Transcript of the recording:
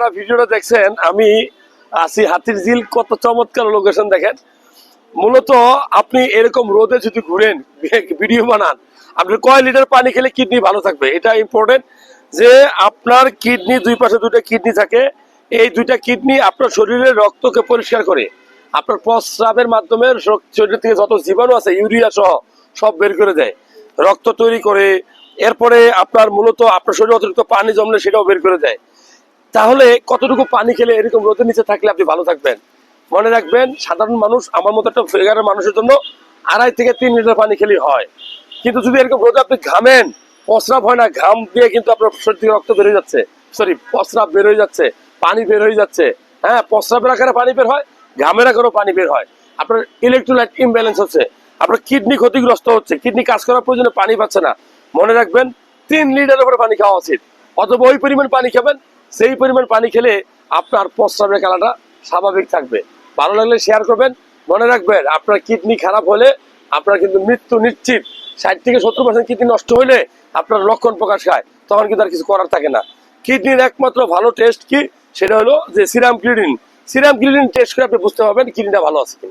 যারা ভিডিওটা দেখছেন, আমি আছি হাতিরঝিল। কত চমৎকার লোকেশন দেখেন। মূলত আপনি এরকম রোদে যদি ঘুরেন, ভিডিও বানান, আপনি কয় লিটার পানি খেলে কিডনি ভালো থাকবে, এটা ইম্পর্টেন্ট। যে আপনার কিডনি, দুই পাশে দুইটা কিডনি থাকে, এই দুইটা কিডনি আপনার শরীরের রক্তকে পরিষ্কার করে, আপনার প্রস্রাবের মাধ্যমে শরীর থেকে যত জীবাণু আছে ইউরিয়া সহ সব বের করে দেয়, রক্ত তৈরি করে। এরপরে আপনার মূলত আপনার শরীরে অতিরিক্ত পানি জমলে সেটাও বের করে দেয়। তাহলে কতটুকু পানি খেলে এরকম রোদের নিচে থাকলে আপনি ভালো থাকবেন? মনে রাখবেন, সাধারণ মানুষ, আমার মতো একটা ফিগারের মানুষের জন্য 2.5 থেকে 3 লিটার পানি খেলেই হয়। কিন্তু যদি এরকম রোদে আপনি ঘামেন, প্রস্রাব হয় না, ঘাম দিয়ে কিন্তু আপনার শরীর থেকে রক্ত বের হয়ে যাচ্ছে, সরি প্রস্রাব বের হয়ে যাচ্ছে, পানি বের হয়ে যাচ্ছে। হ্যাঁ, প্রস্রাবের আকারে পানি বের হয়, ঘামের আকারেও পানি বের হয়। আপনার ইলেকট্রোলাইট ইমব্যালেন্স হচ্ছে, আপনার কিডনি ক্ষতিগ্রস্ত হচ্ছে, কিডনি কাজ করার প্রয়োজনে পানি পাচ্ছে না। মনে রাখবেন, 3 লিটারের উপরে পানি খাওয়া উচিত। অথবা ওই পরিমাণ পানি খাবেন, সেই পরিমাণ পানি খেলে আপনার প্রস্রাবের কালাটা স্বাভাবিক থাকবে। ভালো লাগলে শেয়ার করবেন। মনে রাখবেন, আপনার কিডনি খারাপ হলে আপনার কিন্তু মৃত্যু নিশ্চিত। 60 থেকে 70% কিডনি নষ্ট হলে আপনার লক্ষণ প্রকাশ পায়, তখন কিন্তু আর কিছু করার থাকে না। কিডনির একমাত্র ভালো টেস্ট কি, সেটা হলো যে serum creatinine. Serum creatinine test করে আপনি বুঝতে পারবেন কিডনিটা ভালো আছে কিনা।